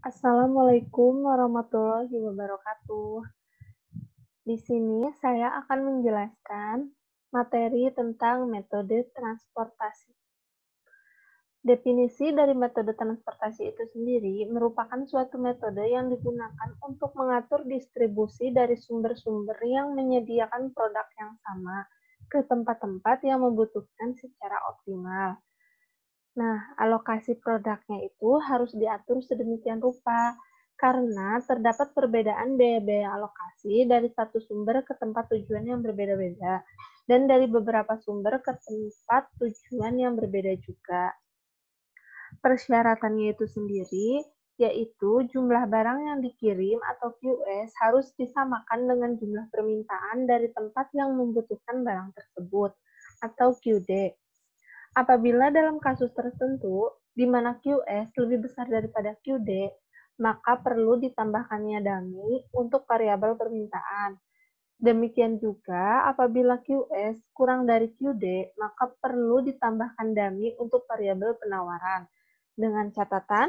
Assalamualaikum warahmatullahi wabarakatuh. Di sini saya akan menjelaskan materi tentang metode transportasi. Definisi dari metode transportasi itu sendiri merupakan suatu metode yang digunakan untuk mengatur distribusi dari sumber-sumber yang menyediakan produk yang sama ke tempat-tempat yang membutuhkan secara optimal. Nah, alokasi produknya itu harus diatur sedemikian rupa, karena terdapat perbedaan biaya-biaya alokasi dari satu sumber ke tempat tujuan yang berbeda-beda, dan dari beberapa sumber ke tempat tujuan yang berbeda juga. Persyaratannya itu sendiri, yaitu jumlah barang yang dikirim atau QS harus disamakan dengan jumlah permintaan dari tempat yang membutuhkan barang tersebut, atau QD. Apabila dalam kasus tertentu, di mana QS lebih besar daripada QD, maka perlu ditambahkannya dummy untuk variabel permintaan. Demikian juga apabila QS kurang dari QD, maka perlu ditambahkan dummy untuk variabel penawaran. Dengan catatan,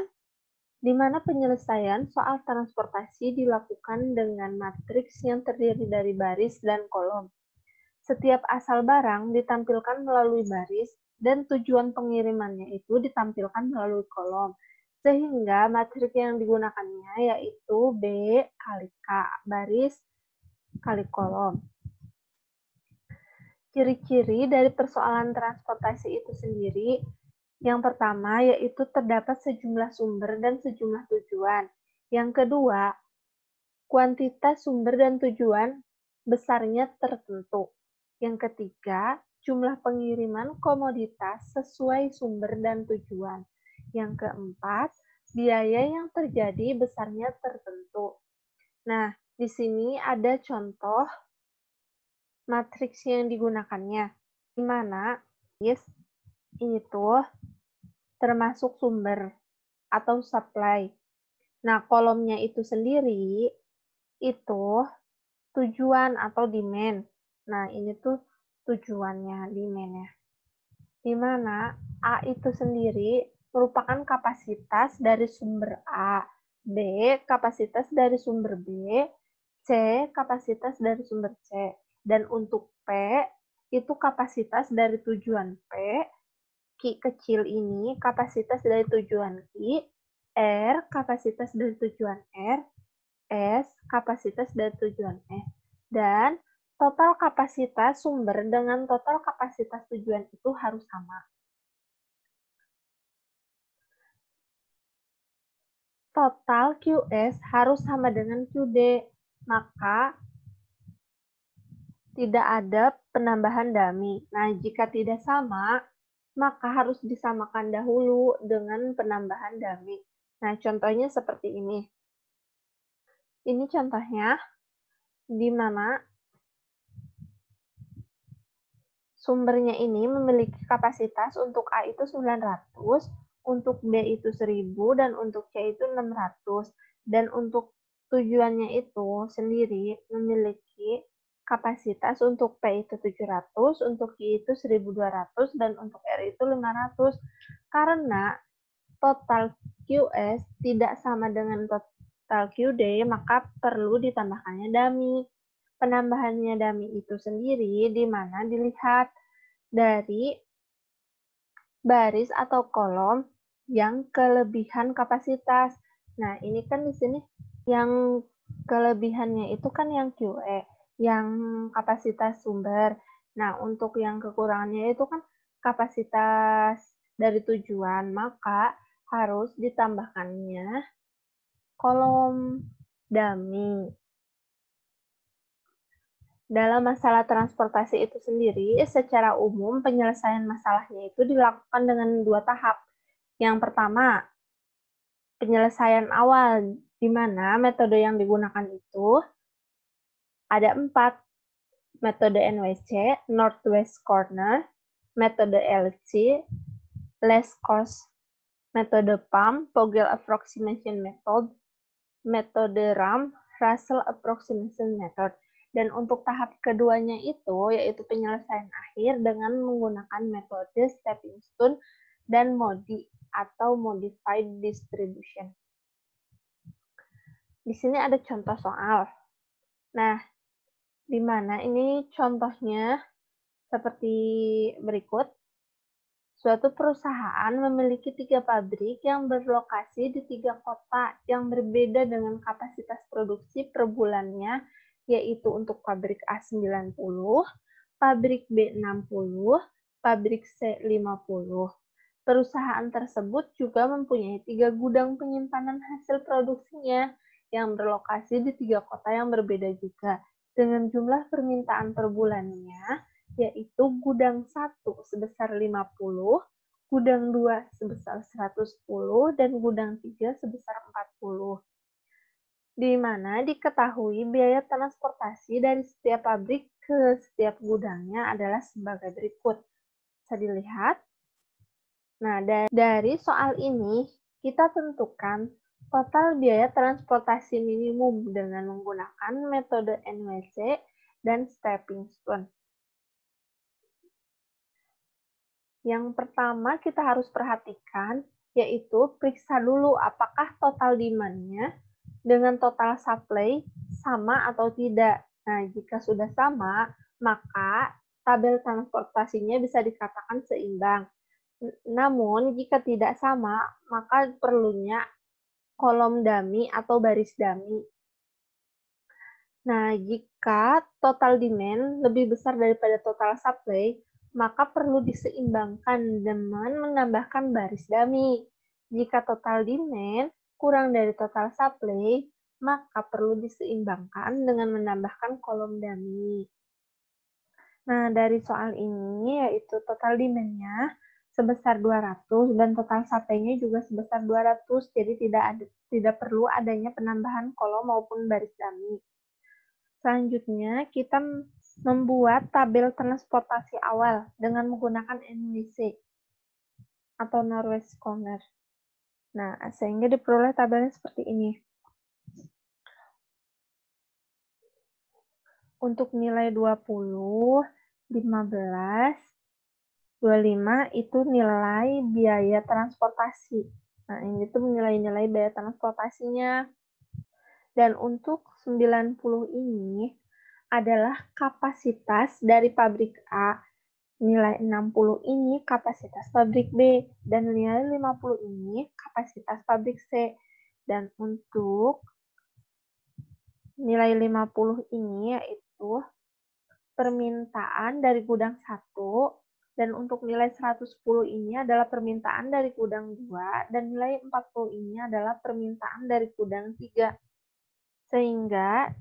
di mana penyelesaian soal transportasi dilakukan dengan matriks yang terdiri dari baris dan kolom. Setiap asal barang ditampilkan melalui baris dan tujuan pengirimannya itu ditampilkan melalui kolom. Sehingga matriks yang digunakannya yaitu B kali K baris kali kolom. Ciri-ciri dari persoalan transportasi itu sendiri, yang pertama yaitu terdapat sejumlah sumber dan sejumlah tujuan. Yang kedua, kuantitas sumber dan tujuan besarnya tertentu. Yang ketiga, jumlah pengiriman komoditas sesuai sumber dan tujuan. Yang keempat, biaya yang terjadi besarnya tertentu. Nah, di sini ada contoh matriks yang digunakannya, di mana ini tuh termasuk sumber atau supply. Nah, kolomnya itu sendiri itu tujuan atau demand. Nah, ini tuh tujuannya, demand-nya. Di mana A itu sendiri merupakan kapasitas dari sumber A, B kapasitas dari sumber B, C kapasitas dari sumber C. Dan untuk P itu kapasitas dari tujuan P, Q kecil ini kapasitas dari tujuan Q, R kapasitas dari tujuan R, S kapasitas dari tujuan S. Dan total kapasitas sumber dengan total kapasitas tujuan itu harus sama. Total QS harus sama dengan QD, maka tidak ada penambahan dummy. Nah, jika tidak sama, maka harus disamakan dahulu dengan penambahan dummy. Nah, contohnya seperti ini. Ini contohnya di mana sumbernya ini memiliki kapasitas untuk A itu 900, untuk B itu 1000, dan untuk C itu 600. Dan untuk tujuannya itu sendiri memiliki kapasitas untuk P itu 700, untuk Q itu 1200, dan untuk R itu 500. Karena total QS tidak sama dengan total QD, maka perlu ditambahkannya dummy. Penambahannya dummy itu sendiri di mana dilihat dari baris atau kolom yang kelebihan kapasitas. Nah, ini kan di sini yang kelebihannya itu kan yang QE, yang kapasitas sumber. Nah, untuk yang kekurangannya itu kan kapasitas dari tujuan, maka harus ditambahkannya kolom dummy. Dalam masalah transportasi itu sendiri, secara umum penyelesaian masalahnya itu dilakukan dengan 2 tahap. Yang pertama, penyelesaian awal, di mana metode yang digunakan itu ada 4. Metode NWC, Northwest Corner, metode LC, Last Cost, metode PAM, Vogel Approximation Method, metode RAM, Russell Approximation Method. Dan untuk tahap keduanya itu, yaitu penyelesaian akhir dengan menggunakan metode stepping stone dan MODI atau Modified Distribution. Di sini ada contoh soal. Nah, di mana ini contohnya seperti berikut. Suatu perusahaan memiliki 3 pabrik yang berlokasi di 3 kota yang berbeda dengan kapasitas produksi per bulannya, yaitu untuk pabrik A 90, pabrik B 60, pabrik C 50. Perusahaan tersebut juga mempunyai 3 gudang penyimpanan hasil produksinya yang berlokasi di 3 kota yang berbeda juga, dengan jumlah permintaan per bulannya, yaitu gudang 1 sebesar 50, gudang 2 sebesar 110, dan gudang 3 sebesar 40. Di mana diketahui biaya transportasi dari setiap pabrik ke setiap gudangnya adalah sebagai berikut. Bisa dilihat. Nah, dari soal ini, kita tentukan total biaya transportasi minimum dengan menggunakan metode NWC dan stepping stone. Yang pertama kita harus perhatikan, yaitu periksa dulu apakah total demand-nya dengan total supply sama atau tidak. Nah, jika sudah sama, maka tabel transportasinya bisa dikatakan seimbang. Namun, jika tidak sama, maka perlunya kolom dummy atau baris dummy. Nah, jika total demand lebih besar daripada total supply, maka perlu diseimbangkan dengan menambahkan baris dummy. Jika total demand kurang dari total supply, maka perlu diseimbangkan dengan menambahkan kolom dummy. Nah, dari soal ini yaitu total demand-nya sebesar 200 dan total supply-nya juga sebesar 200, jadi tidak perlu adanya penambahan kolom maupun baris dummy. Selanjutnya, kita membuat tabel transportasi awal dengan menggunakan NWC atau Norwich Corner. Nah, sehingga diperoleh tabelnya seperti ini. Untuk nilai 20, 15, 25 itu nilai biaya transportasi. Nah, ini tuh nilai-nilai biaya transportasinya. Dan untuk 90 ini adalah kapasitas dari pabrik A. Nilai 60 ini kapasitas pabrik B. Dan nilai 50 ini kapasitas pabrik C. Dan untuk nilai 50 ini yaitu permintaan dari gudang 1, dan untuk nilai 110 ini adalah permintaan dari gudang 2, dan nilai 40 ini adalah permintaan dari gudang 3. Sehingga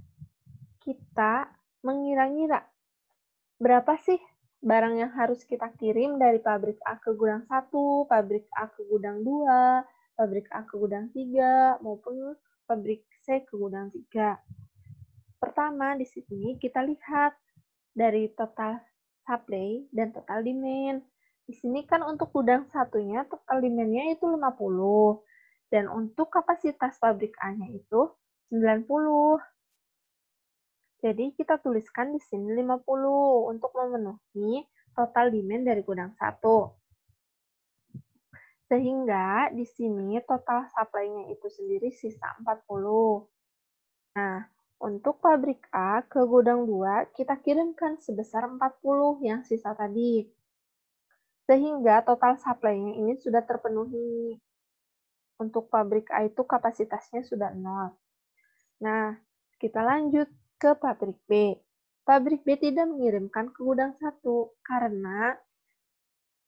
kita mengira-ngira berapa sih barang yang harus kita kirim dari pabrik A ke gudang 1, pabrik A ke gudang 2, pabrik A ke gudang 3, maupun pabrik C ke gudang 3. Pertama, di sini kita lihat dari total supply dan total demand. Di sini kan untuk gudang satunya total demand-nya itu 50 dan untuk kapasitas pabrik A-nya itu 90. Jadi kita tuliskan di sini 50 untuk memenuhi total demand dari gudang 1. Sehingga di sini total supply-nya itu sendiri sisa 40. Nah, untuk pabrik A ke gudang 2, kita kirimkan sebesar 40 yang sisa tadi. Sehingga total supply-nya ini sudah terpenuhi. Untuk pabrik A itu kapasitasnya sudah 0. Nah, kita lanjut ke pabrik B. Pabrik B tidak mengirimkan ke gudang 1 karena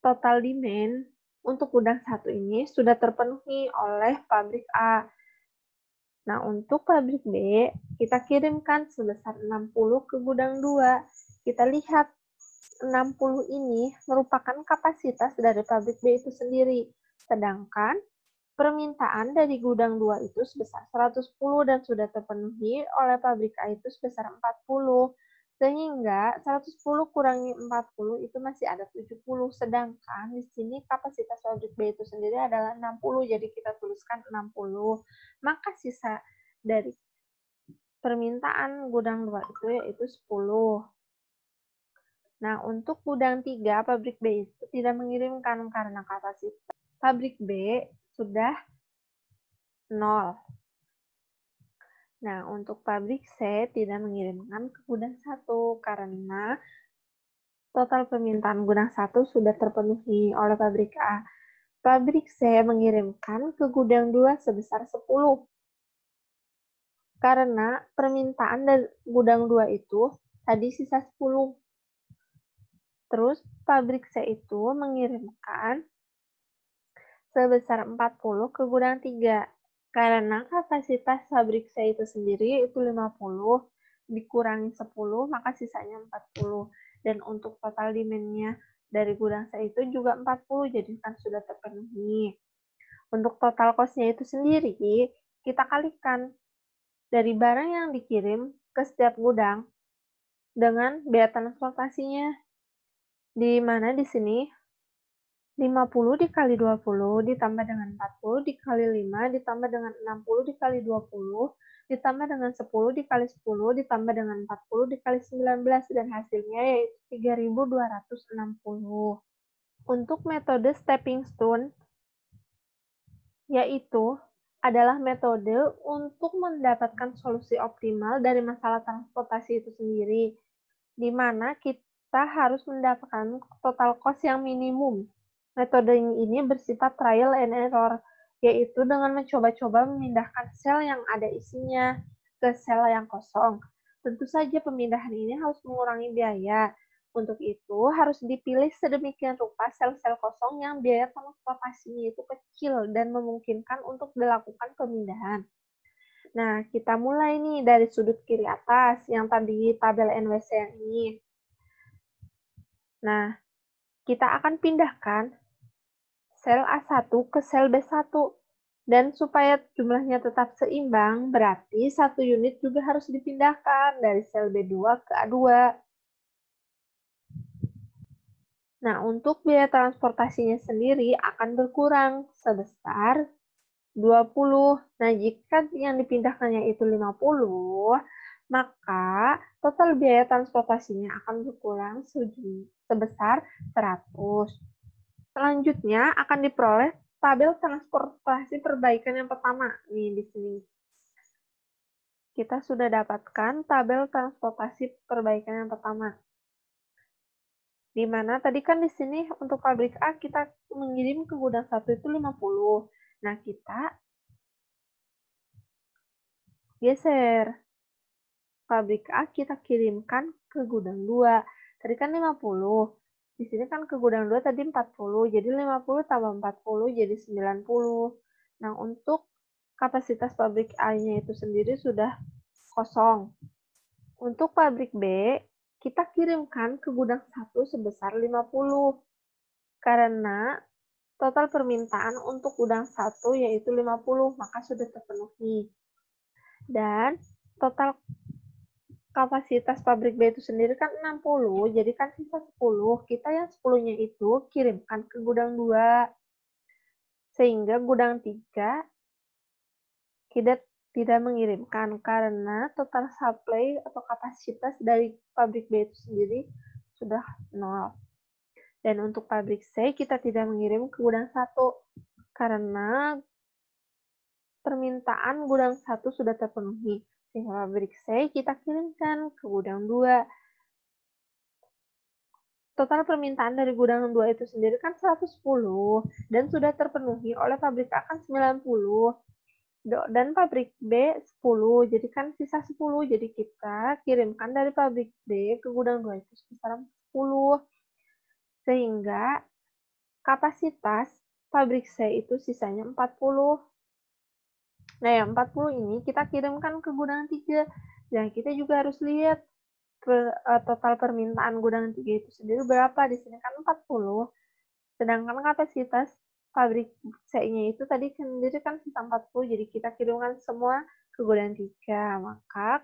total demand untuk gudang 1 ini sudah terpenuhi oleh pabrik A. Nah, untuk pabrik B, kita kirimkan sebesar 60 ke gudang 2. Kita lihat 60 ini merupakan kapasitas dari pabrik B itu sendiri. Sedangkan permintaan dari gudang 2 itu sebesar 110 dan sudah terpenuhi oleh pabrik A itu sebesar 40. Sehingga 110 kurangi 40 itu masih ada 70. Sedangkan di sini kapasitas pabrik B itu sendiri adalah 60, jadi kita tuliskan 60. Maka sisa dari permintaan gudang 2 itu yaitu 10. Nah, untuk gudang 3, pabrik B itu tidak mengirimkan karena kapasitas pabrik B sudah 0. Nah, untuk pabrik C tidak mengirimkan ke gudang 1 karena total permintaan gudang 1 sudah terpenuhi oleh pabrik A. Pabrik C mengirimkan ke gudang 2 sebesar 10. Karena permintaan dari gudang 2 itu tadi sisa 10. Terus pabrik C itu mengirimkan sebesar 40 ke gudang 3. Karena kapasitas pabrik C itu sendiri itu 50, dikurangi 10, maka sisanya 40. Dan untuk total demand-nya dari gudang C itu juga 40, jadi kan sudah terpenuhi. Untuk total cost-nya itu sendiri, kita kalikan dari barang yang dikirim ke setiap gudang dengan biaya transportasinya. Di mana di sini 50 dikali 20 ditambah dengan 40 dikali 5 ditambah dengan 60 dikali 20 ditambah dengan 10 dikali 10 ditambah dengan 40 dikali 19 dan hasilnya yaitu 3.260. Untuk metode stepping stone yaitu adalah metode untuk mendapatkan solusi optimal dari masalah transportasi itu sendiri, di mana kita harus mendapatkan total cost yang minimum. Metode ini bersifat trial and error, yaitu dengan mencoba-coba memindahkan sel yang ada isinya ke sel yang kosong. Tentu saja pemindahan ini harus mengurangi biaya. Untuk itu, harus dipilih sedemikian rupa sel-sel kosong yang biaya transportasinya itu kecil dan memungkinkan untuk dilakukan pemindahan. Nah, kita mulai nih dari sudut kiri atas, yang tadi tabel NWC yang ini. Nah, kita akan pindahkan sel A1 ke sel B1. Dan supaya jumlahnya tetap seimbang, berarti satu unit juga harus dipindahkan dari sel B2 ke A2. Nah, untuk biaya transportasinya sendiri akan berkurang sebesar 20. Nah, jika yang dipindahkannya itu 50, maka total biaya transportasinya akan berkurang sebesar 100. Selanjutnya akan diperoleh tabel transportasi perbaikan yang pertama. Nih, di sini. Kita sudah dapatkan tabel transportasi perbaikan yang pertama. Di mana tadi kan di sini untuk pabrik A kita mengirim ke gudang 1 itu 50. Nah, kita geser. Pabrik A kita kirimkan ke gudang 2. Tadi kan 50. Di sini kan ke gudang 2 tadi 40. Jadi 50 tambah 40 jadi 90. Nah, untuk kapasitas pabrik A-nya itu sendiri sudah kosong. Untuk pabrik B, kita kirimkan ke gudang 1 sebesar 50. Karena total permintaan untuk gudang 1 yaitu 50, maka sudah terpenuhi. Dan total kapasitas pabrik B itu sendiri kan 60, jadi kan sisa 10. Kita yang 10-nya itu kirimkan ke gudang 2. Sehingga gudang 3 tidak mengirimkan karena total supply atau kapasitas dari pabrik B itu sendiri sudah 0. Dan untuk pabrik C kita tidak mengirim ke gudang 1 karena permintaan gudang 1 sudah terpenuhi. Sehingga pabrik C kita kirimkan ke gudang 2. Total permintaan dari gudang 2 itu sendiri kan 110 dan sudah terpenuhi oleh pabrik A kan 90 dan pabrik B 10, jadi kan sisa 10, jadi kita kirimkan dari pabrik B ke gudang 2 itu sebesar 10. Sehingga kapasitas pabrik C itu sisanya 40. Nah, yang 40 ini kita kirimkan ke gudang 3. Dan kita juga harus lihat total permintaan gudang 3 itu sendiri berapa. Di sini kan 40. Sedangkan kapasitas pabrik C-nya itu tadi sendiri kan sisa 40. Jadi kita kirimkan semua ke gudang 3. Maka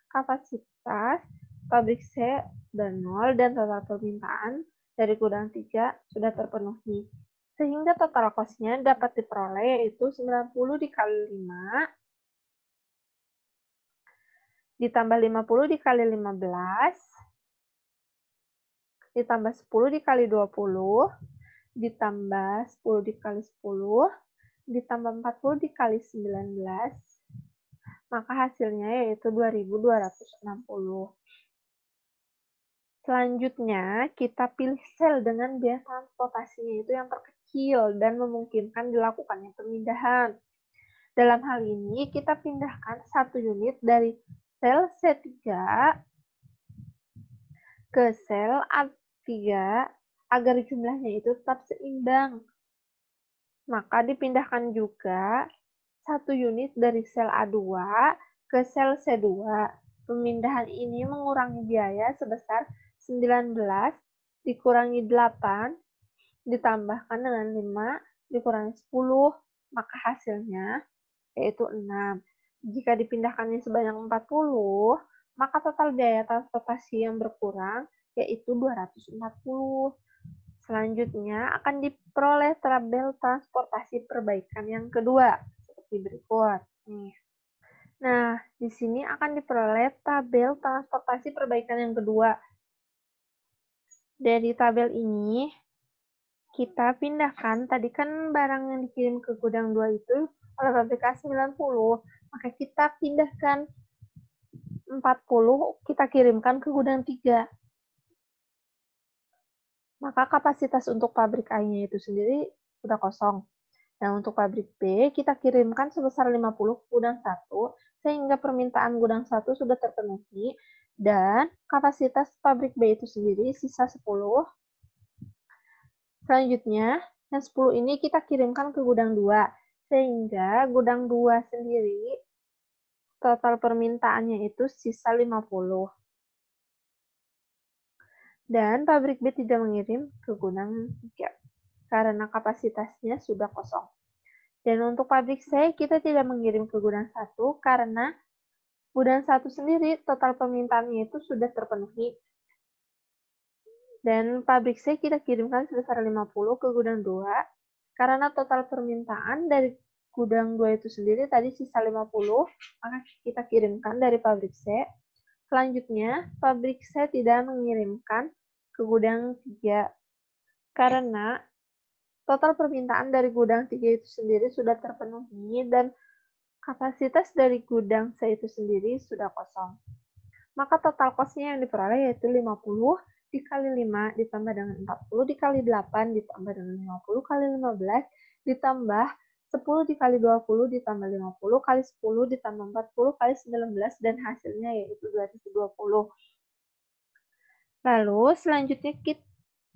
kapasitas pabrik C sudah 0 dan total permintaan dari gudang 3 sudah terpenuhi. Sehingga total cost-nya dapat diperoleh yaitu 90 dikali 5 ditambah 50 dikali 15 ditambah 10 dikali 20 ditambah 10 dikali 10 ditambah 40 dikali 19 maka hasilnya yaitu 2.260. Selanjutnya, kita pilih sel dengan biaya transportasinya itu yang terkecil dan memungkinkan dilakukannya pemindahan. Dalam hal ini, kita pindahkan 1 unit dari sel C3 ke sel A3 agar jumlahnya itu tetap seimbang. Maka dipindahkan juga 1 unit dari sel A2 ke sel C2. Pemindahan ini mengurangi biaya sebesar 19 dikurangi 8 ditambahkan dengan 5 dikurangi 10, maka hasilnya yaitu 6. Jika dipindahkannya sebanyak 40, maka total biaya transportasi yang berkurang yaitu 240. Selanjutnya akan diperoleh tabel transportasi perbaikan yang kedua seperti berikut. Nah, di sini akan diperoleh tabel transportasi perbaikan yang kedua. Dari tabel ini, kita pindahkan, tadi kan barang yang dikirim ke gudang 2 itu oleh pabrik A90, maka kita pindahkan 40, kita kirimkan ke gudang 3. Maka kapasitas untuk pabrik A-nya itu sendiri sudah kosong. Dan untuk pabrik B, kita kirimkan sebesar 50 ke gudang 1, sehingga permintaan gudang 1 sudah terpenuhi, dan kapasitas pabrik B itu sendiri sisa 10. Selanjutnya, yang 10 ini kita kirimkan ke gudang 2, sehingga gudang 2 sendiri total permintaannya itu sisa 50. Dan pabrik B tidak mengirim ke gudang 3, karena kapasitasnya sudah kosong. Dan untuk pabrik C, kita tidak mengirim ke gudang 1, karena gudang 1 sendiri total permintaannya itu sudah terpenuhi. Dan pabrik C kita kirimkan sebesar 50 ke gudang 2, karena total permintaan dari gudang 2 itu sendiri tadi sisa 50, maka kita kirimkan dari pabrik C. Selanjutnya, pabrik C tidak mengirimkan ke gudang 3, karena total permintaan dari gudang 3 itu sendiri sudah terpenuhi dan kapasitas dari gudang C itu sendiri sudah kosong. Maka total cost-nya yang diperoleh yaitu 50 dikali 5 ditambah dengan 40 dikali 8 ditambah dengan 50 kali 15 ditambah 10 dikali 20 ditambah 50 kali 10 ditambah 40 kali 19 dan hasilnya yaitu 220. Lalu selanjutnya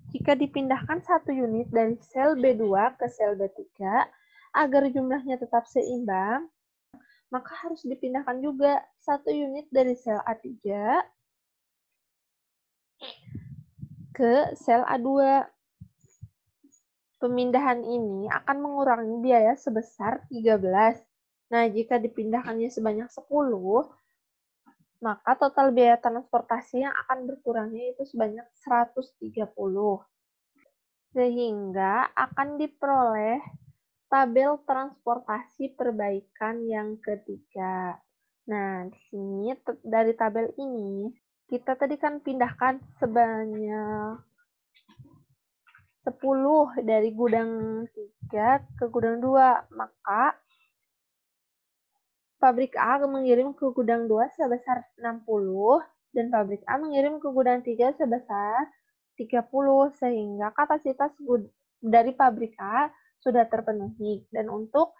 jika dipindahkan 1 unit dari sel B2 ke sel B3 agar jumlahnya tetap seimbang, maka harus dipindahkan juga 1 unit dari sel A3 ke sel A2. Pemindahan ini akan mengurangi biaya sebesar 13. Nah, jika dipindahkannya sebanyak 10, maka total biaya transportasi yang akan berkurangnya itu sebanyak 130. Sehingga akan diperoleh tabel transportasi perbaikan yang ketiga. Nah, di sini dari tabel ini, kita tadi kan pindahkan sebanyak 10 dari gudang 3 ke gudang 2, maka pabrik A mengirim ke gudang 2 sebesar 60, dan pabrik A mengirim ke gudang 3 sebesar 30, sehingga kapasitas dari pabrik A sudah terpenuhi. Dan untuk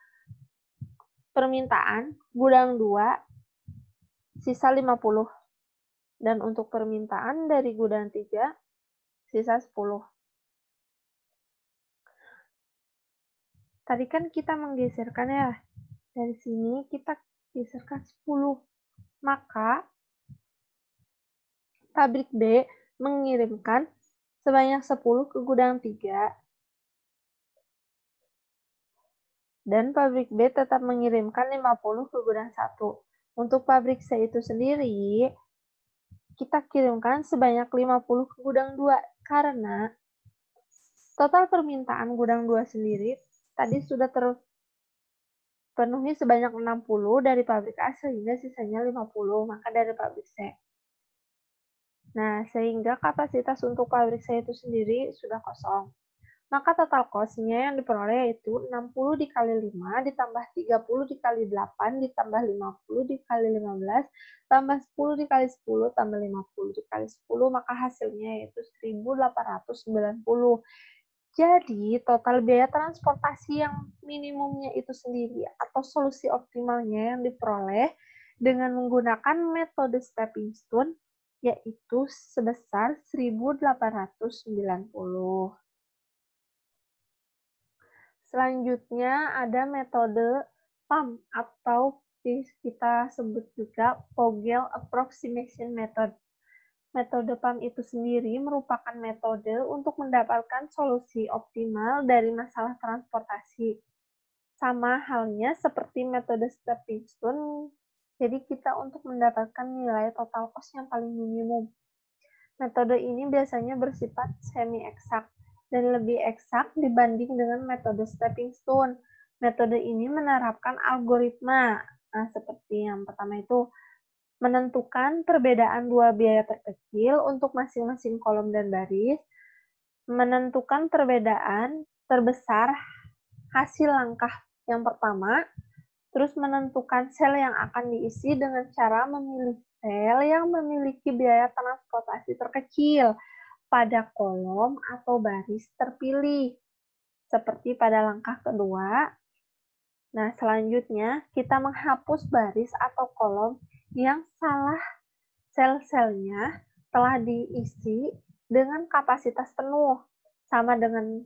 permintaan gudang 2 sisa 50, dan untuk permintaan dari gudang 3 sisa 10. Tadi kan kita menggeserkan ya, dari sini kita geserkan 10, maka pabrik B mengirimkan sebanyak 10 ke gudang 3, dan pabrik B tetap mengirimkan 50 ke gudang 1. Untuk pabrik C itu sendiri, kita kirimkan sebanyak 50 ke gudang 2, karena total permintaan gudang 2 sendiri tadi sudah terpenuhi sebanyak 60 dari pabrik A, sehingga sisanya 50, maka dari pabrik C. Nah, sehingga kapasitas untuk pabrik C itu sendiri sudah kosong. Maka total cost-nya yang diperoleh yaitu 60 dikali 5 ditambah 30 dikali 8 ditambah 50 dikali 15 tambah 10 dikali 10 tambah 50 dikali 10, maka hasilnya yaitu 1.890. Jadi, total biaya transportasi yang minimumnya itu sendiri atau solusi optimalnya yang diperoleh dengan menggunakan metode stepping stone yaitu sebesar 1.890. Selanjutnya ada metode PAM atau kita sebut juga Vogel Approximation Method. Metode PAM itu sendiri merupakan metode untuk mendapatkan solusi optimal dari masalah transportasi. Sama halnya seperti metode stepping stone, jadi kita untuk mendapatkan nilai total cost yang paling minimum. Metode ini biasanya bersifat semi-eksak dan lebih eksak dibanding dengan metode stepping stone. Metode ini menerapkan algoritma. Nah, seperti yang pertama itu, menentukan perbedaan dua biaya terkecil untuk masing-masing kolom dan baris, menentukan perbedaan terbesar hasil langkah yang pertama, terus menentukan sel yang akan diisi dengan cara memilih sel yang memiliki biaya transportasi terkecil pada kolom atau baris terpilih, seperti pada langkah kedua. Nah, selanjutnya kita menghapus baris atau kolom yang salah sel-selnya telah diisi dengan kapasitas penuh, sama dengan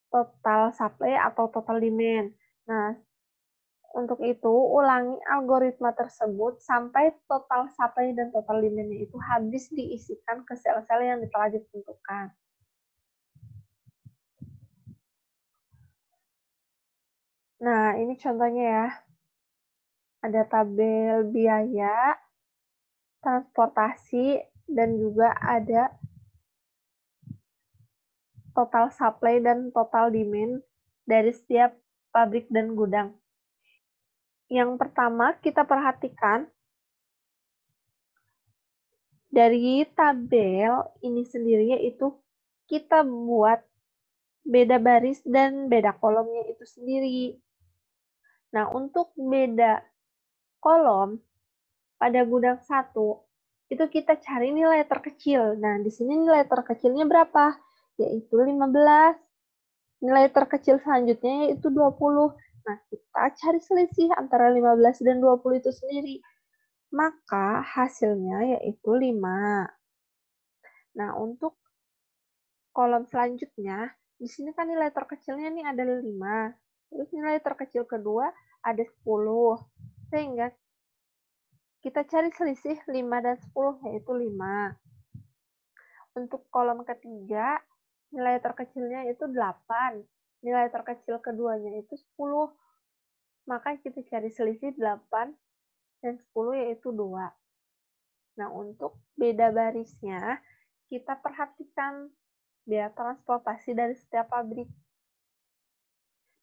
total supply atau total demand. Nah, untuk itu, ulangi algoritma tersebut sampai total supply dan total demand-nya itu habis diisikan ke sel-sel yang telah ditentukan. Nah, ini contohnya ya. Ada tabel biaya, transportasi, dan juga ada total supply dan total demand dari setiap pabrik dan gudang. Yang pertama, kita perhatikan dari tabel ini sendiri yaitu kita buat beda baris dan beda kolomnya itu sendiri. Nah, untuk beda kolom pada gudang 1, itu kita cari nilai terkecil. Nah, di sini nilai terkecilnya berapa? Yaitu 15. Nilai terkecil selanjutnya yaitu 20. Nah, kita cari selisih antara 15 dan 20 itu sendiri. Maka hasilnya yaitu 5. Nah, untuk kolom selanjutnya, di sini kan nilai terkecilnya nih ada 5. Terus nilai terkecil kedua ada 10. Sehingga kita cari selisih 5 dan 10, yaitu 5. Untuk kolom ketiga, nilai terkecilnya itu 8. Nilai terkecil keduanya itu 10. Maka kita cari selisih 8 dan 10, yaitu 2. Nah, untuk beda barisnya, kita perhatikan biaya transportasi dari setiap pabrik.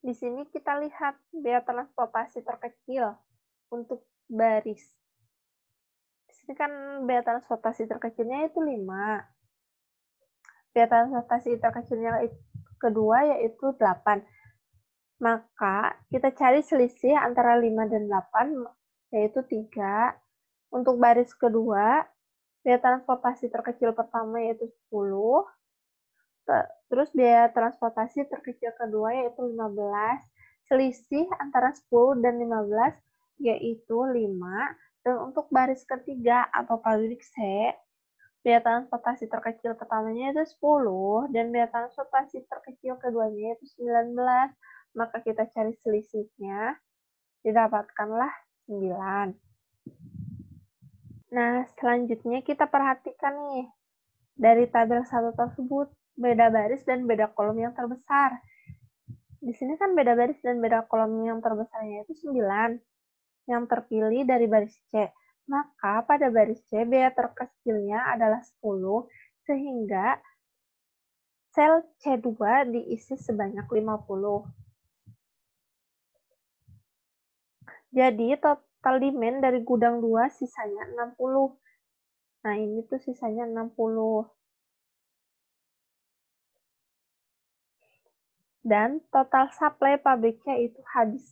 Di sini kita lihat biaya transportasi terkecil untuk baris. Di sini kan biaya transportasi terkecilnya itu 5. Biaya transportasi terkecilnya kedua yaitu 8. Maka kita cari selisih antara 5 dan 8 yaitu 3. Untuk baris kedua, biaya transportasi terkecil pertama yaitu 10. Terus biaya transportasi terkecil kedua yaitu 15. Selisih antara 10 dan 15 yaitu 5. Dan untuk baris ketiga atau pabrik C, biaya transportasi terkecil pertamanya itu 10 dan biaya transportasi terkecil keduanya itu 19. Maka kita cari selisihnya, didapatkanlah 9. Nah, selanjutnya kita perhatikan nih, dari tabel 1 tersebut, beda baris dan beda kolom yang terbesar. Di sini kan beda baris dan beda kolom yang terbesarnya itu 9, yang terpilih dari baris C. Maka pada baris C, biaya terkecilnya adalah 10, sehingga sel C2 diisi sebanyak 50. Jadi total demand dari gudang 2 sisanya 60. Nah, ini tuh sisanya 60. Dan total supply pabriknya itu habis.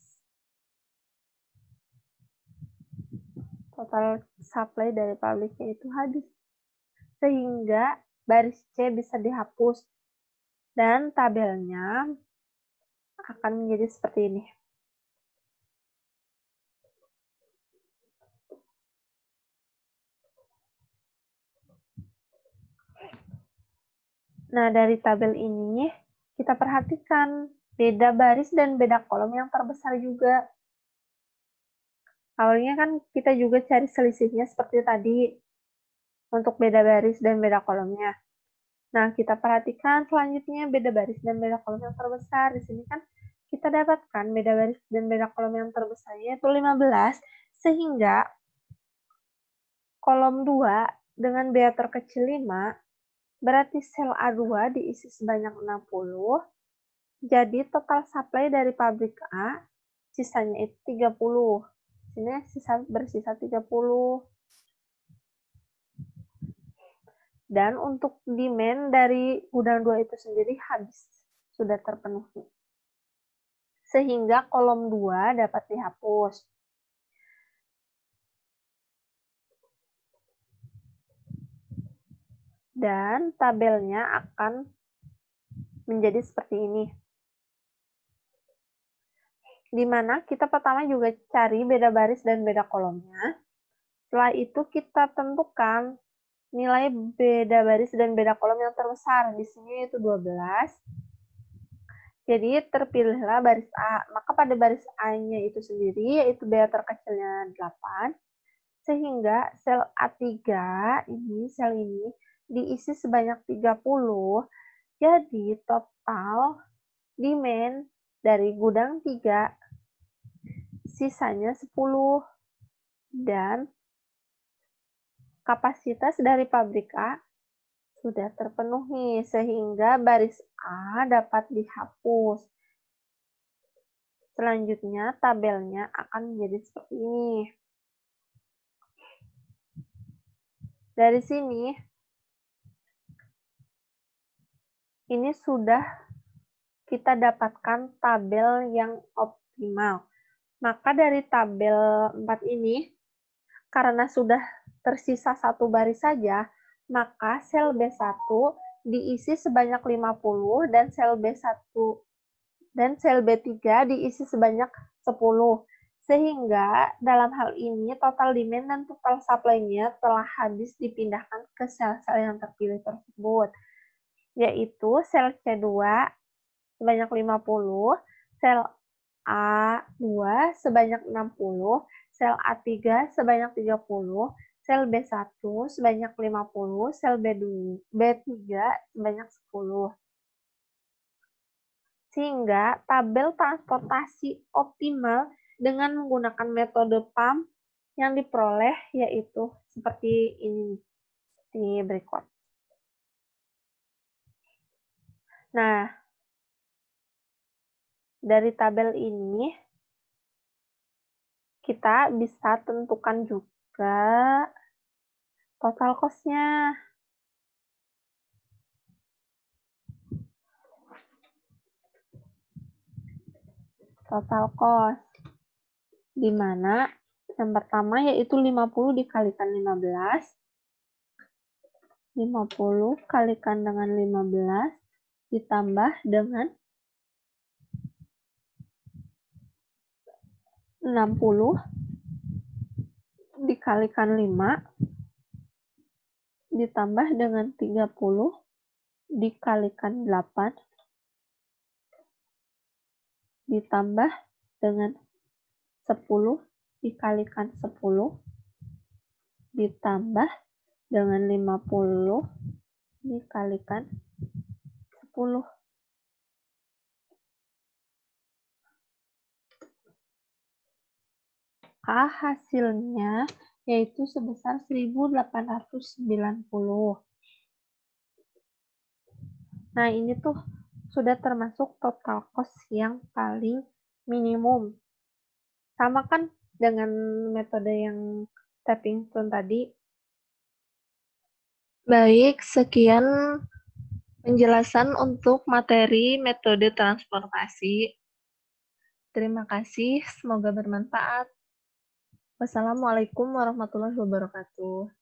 Total supply dari pabriknya itu habis. Sehingga baris C bisa dihapus. Dan tabelnya akan menjadi seperti ini. Nah, dari tabel ini kita perhatikan beda baris dan beda kolom yang terbesar juga. Awalnya kan kita juga cari selisihnya seperti tadi untuk beda baris dan beda kolomnya. Nah, kita perhatikan selanjutnya beda baris dan beda kolom yang terbesar. Di sini kan kita dapatkan beda baris dan beda kolom yang terbesarnya itu 15, sehingga kolom 2 dengan bea terkecil 5, berarti sel A2 diisi sebanyak 60, jadi total supply dari pabrik A, sisanya itu 30. Sini bersisa 30. Dan untuk demand dari gudang 2 itu sendiri habis, sudah terpenuhi. Sehingga kolom 2 dapat dihapus. Dan tabelnya akan menjadi seperti ini. Di mana kita pertama juga cari beda baris dan beda kolomnya. Setelah itu kita tentukan nilai beda baris dan beda kolom yang terbesar. Di sini itu 12. Jadi terpilihlah baris A. Maka pada baris A-nya itu sendiri, yaitu bea terkecilnya 8. Sehingga sel A3 ini, sel ini, diisi sebanyak 30. Jadi total demand dari gudang 3 sisanya 10. Dan kapasitas dari pabrik A sudah terpenuhi, sehingga baris A dapat dihapus. Selanjutnya, tabelnya akan menjadi seperti ini. Dari sini, ini sudah kita dapatkan tabel yang optimal. Maka dari tabel 4 ini, karena sudah tersisa satu baris saja, maka sel B1 diisi sebanyak 50 dan sel B1 dan sel B3 diisi sebanyak 10. Sehingga dalam hal ini total demand dan total supply-nya telah habis dipindahkan ke sel-sel yang terpilih tersebut, yaitu sel C2 sebanyak 50, sel A2 sebanyak 60, sel A3 sebanyak 30, sel B1 sebanyak 50, sel B3 sebanyak 10. Sehingga tabel transportasi optimal dengan menggunakan metode PAM yang diperoleh yaitu seperti ini, seperti berikut. Nah, dari tabel ini kita bisa tentukan juga total cost-nya. Total cost, di mana yang pertama yaitu 50 dikalikan 15, 50 kalikan dengan 15, ditambah dengan 60 dikalikan 5, ditambah dengan 30 dikalikan 8, ditambah dengan 10 dikalikan 10, ditambah dengan 50 dikalikan 10. Hasilnya yaitu sebesar 1.890. Nah, ini tuh sudah termasuk total cost yang paling minimum. Sama kan dengan metode yang stepping stone tadi. Baik, sekian penjelasan untuk materi metode transportasi. Terima kasih, semoga bermanfaat. Wassalamualaikum warahmatullahi wabarakatuh.